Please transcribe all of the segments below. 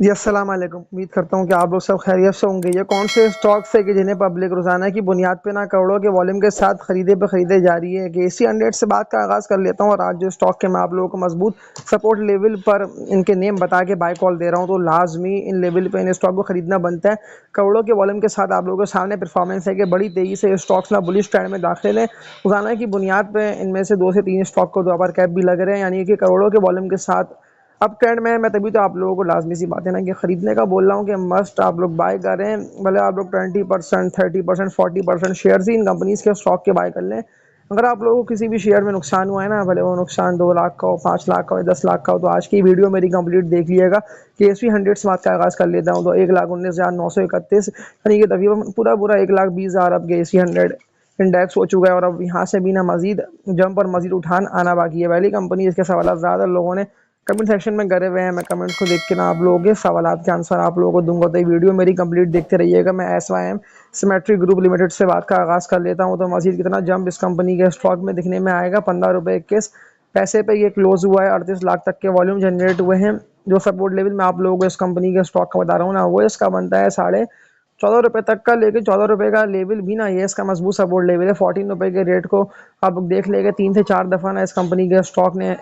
जी, अस्सलाम वालेकुम। उम्मीद करता हूँ कि आप लोग सब खैरियत से होंगे। ये कौन से स्टॉक्स है कि जिन्हें पब्लिक रोज़ाना की बुनियाद पे ना करोड़ों के वॉल्यूम के साथ खरीदे पे खरीदे जा रही है कि एसी 100 से बात का आगाज़ कर लेता हूँ। और आज जो स्टॉक के मैं आप लोगों को मजबूत सपोर्ट लेवल पर इनके नेम बता के बाय कॉल दे रहा हूँ, तो लाजमी इन लेवल पे इन स्टॉक को खरीदना बनता है। करोड़ों के वॉल्यूम के साथ आप लोगों के सामने परफॉर्मेंस है कि बड़ी तेज़ी से स्टॉक्स ना बुलिश ट्रेंड में दाखिल है। रोज़ाना की बुनियाद पे इनमें से 2 से 3 स्टॉक को 2 अपर कैप भी लग रहे हैं, यानी कि करोड़ों के वॉल्यूम के साथ अब ट्रेंड में है। मैं तभी तो आप लोगों को लाजमी सी बात है ना कि खरीदने का बोल रहा हूँ कि मस्ट आप लोग बाय करें। भले आप लोग 20%, 30%, 40% शेयर ही इन कंपनीज के स्टॉक के बाय कर लें। अगर आप लोगों को किसी भी शेयर में नुकसान हुआ है ना, भले वो नुकसान 2 लाख का हो, 5 लाख का हो, 10 लाख का हो, तो आज की वीडियो मेरी कंप्लीट देख लीजिएगा कि एसवी 100 से बात का आगाज कर लेता हूँ। तो 1,19,931 यानी कि तकरीबन पूरा पूरा 1,20,000 अब के एसवी 100 इंडेक्स हो चुका है। और अब यहाँ से भी ना मजीद जंप और मजीद उठान आना बाकी है। पहली कंपनी इसके सवाल ज़्यादा लोगों ने कमेंट सेक्शन में करे हुए हैं। मैं कमेंट्स को देख के ना आप लोगों के सवालात के आंसर आप लोगों को दूंगा, तो ये वीडियो मेरी कंप्लीट देखते रहिएगा। मैं SYM सिमेट्री ग्रुप लिमिटेड से बात का आगाज कर लेता हूं। तो मजीद कितना जंप इस कंपनी के स्टॉक में दिखने में आएगा। 15 रुपये 21 पैसे पे ये क्लोज हुआ है। 38 लाख तक के वॉल्यूम जनरेट हुए हैं। जो सपोर्ट लेवल मैं आप लोगों को इस कंपनी के स्टॉक का बता रहा हूँ ना, वो इसका बनता है 14.5 रुपये तक का। लेकिन 14 रुपये का लेवल भी ना ये इसका मजबूत सपोर्ट लेवल है। 14 रुपये के रेट को आप देख लेंगे 3 से 4 दफा ना इस कंपनी के स्टॉक ने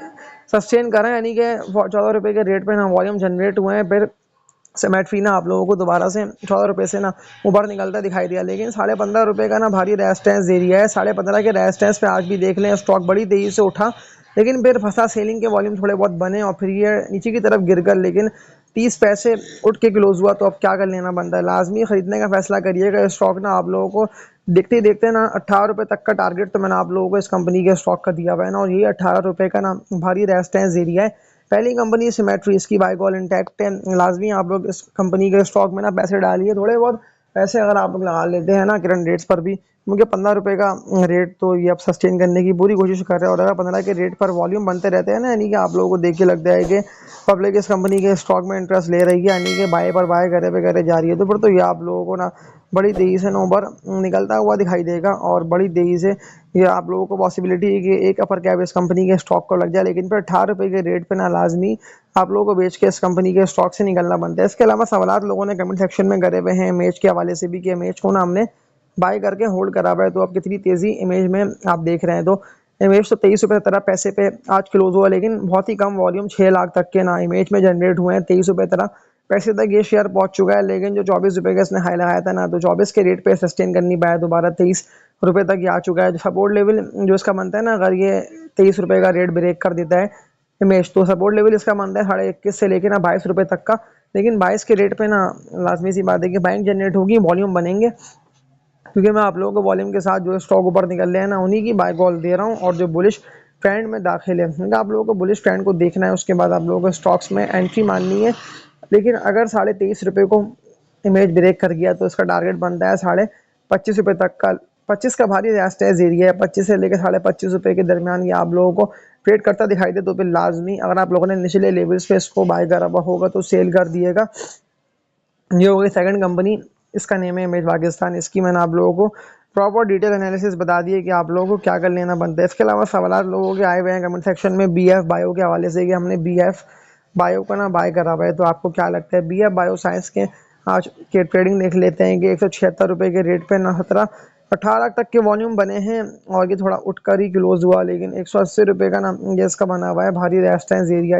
सस्टेन करा है, यानी कि 14 रुपये के रेट पे ना वॉल्यूम जनरेट हुए हैं। फिर सिमेट फी ना आप लोगों को दोबारा से 14 रुपये से ना ऊपर निकलता दिखाई दिया, लेकिन 15.5 रुपये का ना भारी रेजिस्टेंस एरिया है। 15.5 के रेजिस्टेंस पे आज भी देख लें स्टॉक बड़ी तेजी से उठा, लेकिन फिर फंसा। सेलिंग के वॉल्यूम थोड़े बहुत बने और फिर ये नीचे की तरफ गिर कर लेकिन 30 पैसे उठ के क्लोज हुआ। तो अब क्या कर लेना बनता है, लाजमी खरीदने का फैसला करिएगा। स्टॉक ना आप लोगों को देखते ही देखते ना 18 रुपये तक का टारगेट तो मैंने आप लोगों को इस कंपनी के स्टॉक का दिया हुआ है ना, और ये 18 रुपये का ना भारी रेजिस्टेंस एरिया है। पहली कंपनी सिमेट्री, इसकी बाय कॉल इंटैक्ट है। लाजमी आप लोग इस कंपनी के स्टॉक में ना पैसे डालिए। थोड़े बहुत पैसे अगर आप लोग लगा लेते हैं ना करंट रेट्स पर भी, क्योंकि 15 रुपये का रेट तो ये अब सस्टेन करने की पूरी कोशिश कर रहे हैं। और अगर 15 के रेट पर वॉल्यूम बनते रहते हैं ना, यानी कि आप लोगों को देख के लगता है कि पब्लिक इस कंपनी के स्टॉक में इंटरेस्ट ले रही है, यानी कि बाय पर बाय करे पे करे जा रही है, तो फिर तो ये आप लोगों को ना बड़ी तेज़ी से ऊपर निकलता हुआ दिखाई देगा। और बड़ी तेज़ी से ये आप लोगों को पॉसिबिलिटी है कि एक अपर कैप इस कंपनी के स्टॉक को लग जाए। लेकिन फिर 18 रुपये के रेट पे ना लाजमी आप लोगों को बेच के इस कंपनी के स्टॉक से निकलना बनता है। इसके अलावा सवालात लोगों ने कमेंट सेक्शन में करे हुए हैं इमेज के हवाले से भी कि इमेज को ना हमने बाय करके होल्ड करा हुआ है। तो अब कितनी तेज़ी इमेज में आप देख रहे हैं, तो इमेज तो 23 रुपये 17 पैसे पे आज क्लोज हुआ, लेकिन बहुत ही कम वॉल्यूम 6 लाख तक के ना इमेज में जनरेट हुए हैं। 23 रुपये 13 पैसे तक ये शेयर पहुंच चुका है। लेकिन जो 24 रुपये का इसने हाई लगाया था ना, तो 24 के रेट पे सस्टेन कर नहीं पाया। दोबारा 23 रुपये तक ये आ चुका है। जो सपोर्ट लेवल जो इसका बनता है ना, अगर ये 23 रुपये का रेट ब्रेक कर देता है इमेज, तो सपोर्ट लेवल इसका बनता है 21.5 से लेकर ना 22 रुपये तक का। लेकिन 22 के रेट पे ना लाजमी सी बात है कि बाइंग जनरेट होगी, वॉल्यूम बनेंगे, क्योंकि मैं आप लोगों को वॉल्यूम के साथ जो स्टॉक ऊपर निकल रहे हैं ना, उन्हीं की बाय कॉल दे रहा हूँ। और जो बुलिश ट्रेंड में दाखिल है, क्योंकि आप लोगों को बुलिश ट्रेंड को देखना है, उसके बाद आप लोगों को स्टॉक्स में एंट्री माननी है। लेकिन अगर 23.5 रुपये को इमेज ब्रेक कर गया, तो इसका टारगेट बनता है 25.5 रुपये तक का। 25 का भारी रेजिस्टेंस एरिया है। 25 से लेकर 25.5 रुपये के दरमियान ये आप लोगों को ट्रेड करता दिखाई दे, तो फिर लाजमी अगर आप लोगों ने निचले लेवल्स पे इसको बाय करा हुआ होगा तो सेल कर दिएगा। ये हो गई सेकंड कंपनी, इसका नेम है इमेज पाकिस्तान। इसकी मैंने आप लोगों को प्रॉपर डिटेल एनालिसिस बता दी है कि आप लोगों को क्या कर लेना बनता है। इसके अलावा सवाल लोगों के आए हुए हैं कमेंट सेक्शन में BF बायो के हवाले से कि हमने BF बायो का ना बाय करा हुआ है, तो आपको क्या लगता है। BF बायो साइंस के आज के ट्रेडिंग देख लेते हैं कि 176 रुपये के रेट पे ना 17-18 तक के वॉल्यूम बने हैं। और ये थोड़ा उठकर ही क्लोज हुआ, लेकिन 180 रुपये का ना ये इसका बना हुआ है भारी रेजिस्टेंस एरिया।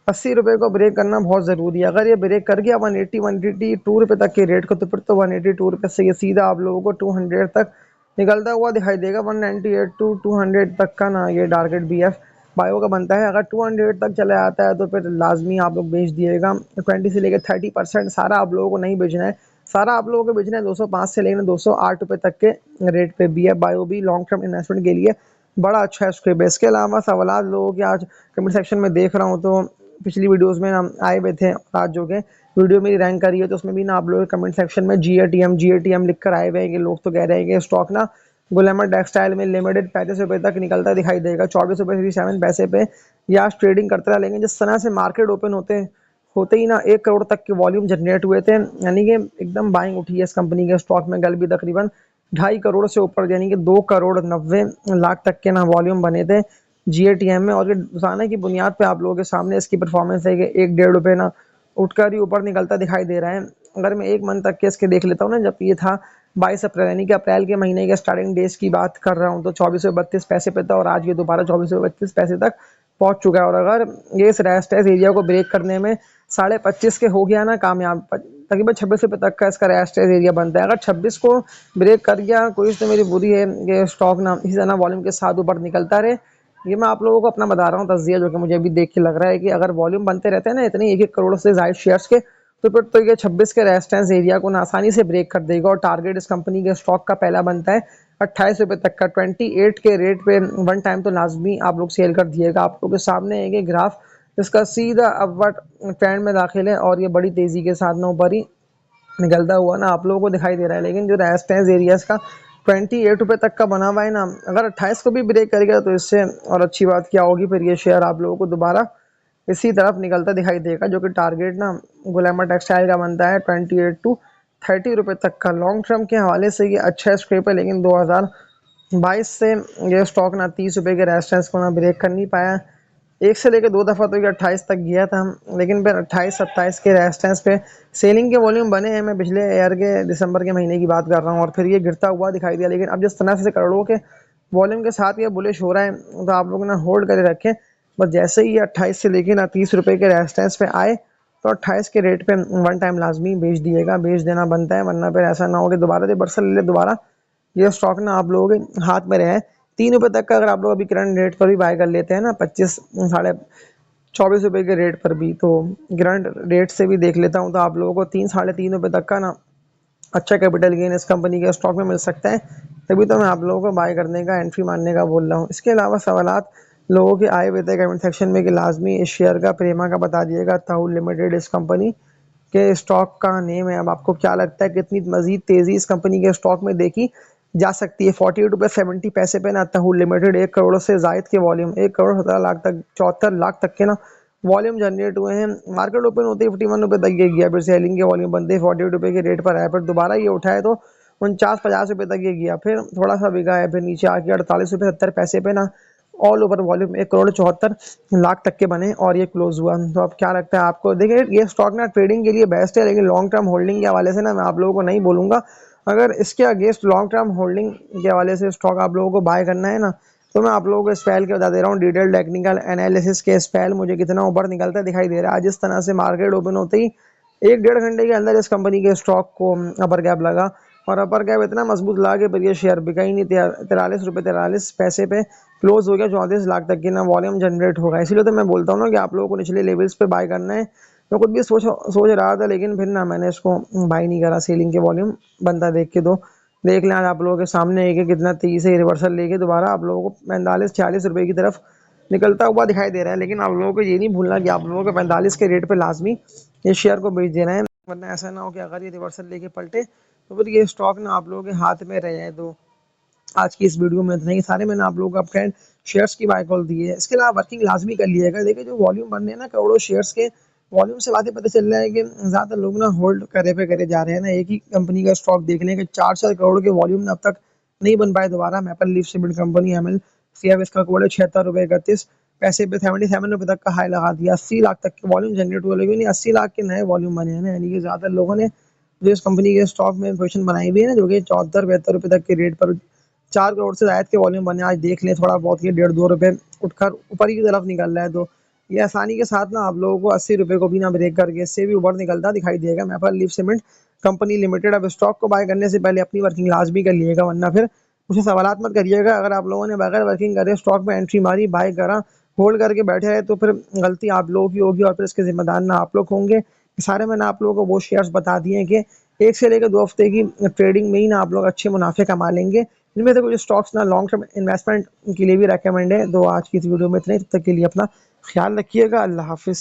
180 रुपये को ब्रेक करना बहुत ज़रूरी है। अगर ये ब्रेक कर गया 182 रुपये तक के रेट को, तो फिर तो 182 रुपये से ये सीधा आप लोगों को 200 तक निकलता हुआ दिखाई देगा। 198 टू 200 तक का ना ये टारगेट BF बायो का बनता है। अगर 200 तक चला आता है, तो फिर लाजमी आप लोग बेच दिएगा। 20 से लेकर 30% सारा आप लोगों को नहीं बेचना है। सारा आप लोगों को बेचना है 205 से लेकर 208 रुपये तक के रेट पे। BF बायो भी लॉन्ग टर्म इन्वेस्टमेंट के लिए बड़ा अच्छा है स्क्रिप्ट है। इसके अलावा सवाल लोगों के आज कमेंट सेक्शन में देख रहा हूँ, तो पिछली वीडियोस में हम आए हुए थे। आज जो कि वीडियो मेरी रैंक करी है, तो उसमें भी ना आप लोग कमेंट सेक्शन में GATM लिख कर आए हुए हैं कि लोग तो कह रहे हैं कि स्टॉक ना गुलामर टेक्सटाइल में लिमिटेड 35 रुपये तक निकलता दिखाई देगा। 24.37 रुपये पे ये आज ट्रेडिंग करता रहा। लेकिन जिस तरह से मार्केट ओपन होते ही ना 1 करोड़ तक के वॉल्यूम जनरेट हुए थे, यानी कि एकदम बाइंग उठी है इस कंपनी के स्टॉक में। कल भी तकरीबन 2.5 करोड़ से ऊपर, यानी कि 2 करोड़ 90 लाख तक के ना वॉल्यूम बने थे GATM में। और ये रोजाना की बुनियाद पे आप लोगों के सामने इसकी परफॉर्मेंस है कि 1-1.5 रुपये ना उठकर ही ऊपर निकलता दिखाई दे रहा है। अगर मैं 1 मंथ तक के इसके देख लेता हूँ ना, जब ये था 22 अप्रैल, यानी कि अप्रैल के महीने के स्टार्टिंग डेज़ की बात कर रहा हूँ, तो ₹24.32 पे था और आज ये दोबारा ₹24.32 तक पहुँच चुका है। और अगर ये इस रेजिस्टेंस एरिया को ब्रेक करने में 25.5 के हो गया ना कामयाब, तकरीबन ₹26 तक का इसका रेजिस्टेंस एरिया बनता है। अगर 26 को ब्रेक कर गया, कोशिश तो मेरी बुरी है कि स्टॉक ना इसी तरह वॉल्यूम के साथ ऊपर निकलता रहे। ये मैं आप लोगों को अपना बता रहा हूँ तज़्ज़िया, जो कि मुझे अभी देख के लग रहा है कि अगर वॉल्यूम बनते रहते हैं ना इतने 1-1 करोड़ से ज़ायद शेयर्स के, तो फिर तो ये 26 के रेजिस्टेंस एरिया को ना आसानी से ब्रेक कर देगा। और टारगेट इस कंपनी के स्टॉक का पहला बनता है ₹28 तक का। 28 के रेट पे वन टाइम तो लाजमी आप लोग सेल कर दिएगा। आप लोग के सामने है कि ग्राफ इसका सीधा अपवर्ड ट्रेंड में दाखिल है और ये बड़ी तेज़ी के साथ ना ऊपर ही निकलता हुआ ना आप लोगों को दिखाई दे रहा है। लेकिन जो रेजिस्टेंस एरियाज का ₹28 तक का बना हुआ है ना, अगर 28 को भी ब्रेक करेगा तो इससे और अच्छी बात क्या होगी, फिर ये शेयर आप लोगों को दोबारा इसी तरफ निकलता दिखाई देगा, जो कि टारगेट ना गुलामा टेक्सटाइल का बनता है 28 टू ₹30 तक का। लॉन्ग टर्म के हवाले से ये अच्छा स्क्रेप है, लेकिन 2022 से ये स्टॉक ना ₹30 के रेजिस्टेंस को ना ब्रेक कर नहीं पाया। एक से लेकर 2 दफ़ा तो ये 28 तक गया था, लेकिन फिर 28-27 के रेजिस्टेंस पे सेलिंग के वॉल्यूम बने हैं। मैं पिछले ईयर के दिसंबर के महीने की बात कर रहा हूँ, और फिर ये गिरता हुआ दिखाई दिया। लेकिन अब जिस तरह से करोड़ों के वॉल्यूम के साथ ये बुलिश हो रहा है, तो आप लोग ना होल्ड करे रखें। बस जैसे ही ये 28 से लेके ना ₹30 के रेजिस्टेंस पे आए, तो 28 के रेट पे वन टाइम लाजमी बेच दिएगा, बेच देना बनता है, वरना फिर ऐसा ना हो कि दोबारा रिवर्सल ले ले, दोबारा ये स्टॉक ना आप लोगों के हाथ में रहे। ₹3 तक का अगर आप लोग अभी करंट रेट पर भी बाय कर लेते हैं ना, 25 साढ़े ₹24 के रेट पर भी, तो करंट रेट से भी देख लेता हूँ, तो आप लोगों को 3 साढ़े ₹3 तक का ना अच्छा कैपिटल गेन इस कंपनी के स्टॉक में मिल सकता है। तभी तो मैं आप लोगों को बाय करने का, एंट्री मारने का बोल रहा हूँ। इसके अलावा सवालात लोगों के आए हुए थे कमेंट सेक्शन में कि लाजमी इस शेयर का प्रेमा का बता दिएगा। ताहुल लिमिटेड इस कंपनी के स्टॉक का नेम है। अब आपको क्या लगता है कितनी मजीद तेज़ी इस कंपनी के स्टॉक में देखी जा सकती है? ₹48.70 पे ना ताहुल लिमिटेड 1 करोड़ से ज़ायद के वॉल्यूम, 1 करोड़ 17 लाख तक, 74 लाख तक के ना वॉल्यूम जनरेट हुए हैं। मार्केट ओपन होते ही ₹51 तक ये गया, फिर सेलिंग के वॉल्यूम बनते ही ₹48 के रेट पर आया, फिर दोबारा ये उठाया तो 49-50 तक ये गया, फिर थोड़ा सा बिका है, फिर नीचे आके ₹48.70 पे ना all over volume 1 crore 74 lakh तक के बने और ये क्लोज हुआ। तो अब क्या लगता है आपको? देखिए, ये स्टॉक ना ट्रेडिंग के लिए बेस्ट है, लेकिन लॉन्ग टर्म होल्डिंग के हवाले से ना मैं आप लोगों को नहीं बोलूँगा। अगर इसके अगेंस्ट लॉन्ग टर्म होल्डिंग के हवाले से स्टॉक आप लोगों को बाय करना है ना, तो मैं आप लोगों को स्पेल के बता दे रहा हूँ। डिटेल टेक्निकल एनालिसिस के स्पेल मुझे कितना ऊपर निकलता दिखाई दे रहा है। जिस तरह से मार्केट ओपन होते ही 1-1.5 घंटे के अंदर इस कंपनी के स्टॉक को अपर गैप लगा, और अपर गैप इतना मजबूत लगा कि फिर ये शेयर बिका ही नहीं। ₹43 पे क्लोज हो गया, 34 लाख तक की ना वॉल्यूम जनरेट होगा। इसीलिए तो मैं बोलता हूँ ना कि आप लोगों को निचले लेवल्स पे बाय करना है। मैं खुद भी सोच रहा था, लेकिन फिर ना मैंने इसको बाय नहीं करा। सेलिंग के वॉल्यूम बनता देख के तो देख लें, आज आप लोगों के सामने है कि कितना तेजी से रिवर्सल लेके दोबारा आप लोगों को ₹45-46 की तरफ निकलता हुआ दिखाई दे रहा है। लेकिन आप लोगों को ये नहीं भूलना कि आप लोगों को 45 के रेट पे लाजमी इस शेयर को बेच देना है, वरना ऐसा ना हो कि अगर ये रिवर्सल लेके पलटे तो फिर ये स्टॉक ना आप लोगों के हाथ में रहे हैं। तो आज की इस वीडियो में इतना ही। सारे मैंने आप लोगों को अपट्रेंड शेयर्स की बाय कॉल दी है। इसके अलावा वर्किंग लाजमी कर लिएगा। देखिए, जो वॉल्यूम बन रहे हैं ना करोड़ों शेयर्स के, वॉल्यूम से बातें पता चल रहा है कि ज़्यादातर लोग ना होल्ड करे पे करे जा रहे हैं ना। एक ही कंपनी का स्टॉक देख लें कि 4-4 करोड़ के वॉल्यूम अब तक नहीं बन पाए दोबारा। Maple leaf cement company MLCF, इसका कोड है ₹76.31 पे, ₹77 तक का हाई लगा दिया। 80 लाख तक के वॉल्यूम जनरेट हुए, लेकिन 80 लाख के नए वॉल्यूम बने हैं ना, यानी कि ज़्यादातर लोगों ने जो इस कंपनी के स्टॉक में पोजीशन बनाई हुई है ना, जो कि ₹74-72 तक के रेट पर 4 करोड़ से ज़ायद के वॉल्यूम बने। आज देख लें थोड़ा बहुत, ये ₹1.5-2 उठकर ऊपर की तरफ निकल रहा है। तो ये आसानी के साथ ना आप लोगों को ₹80 को भी ना ब्रेक करके इससे भी ऊपर निकलता दिखाई देगा। Maple leaf cement company limited. अब स्टॉक को बाय करने से पहले अपनी वर्किंग लाजमी कर लिएगा, वरना फिर मुझे सवालात मत करिएगा। अगर आप लोगों ने बगैर वर्किंग करे स्टॉक में एंट्री मारी, बाय करा, होल्ड करके बैठे रहे, तो फिर गलती आप लोगों की होगी और फिर इसके जिम्मेदार ना आप लोग होंगे। सारे मैंने आप लोगों को वो शेयर्स बता दिए हैं कि 1 से लेकर 2 हफ्ते की ट्रेडिंग में ही ना आप लोग अच्छे मुनाफे कमा लेंगे। इनमें से कुछ स्टॉक्स ना लॉन्ग टर्म इन्वेस्टमेंट के लिए भी रेकमेंड है। तो आज की इस वीडियो में इतने ही। तब तक के लिए अपना ख्याल रखिएगा। अल्लाह हाफिज़।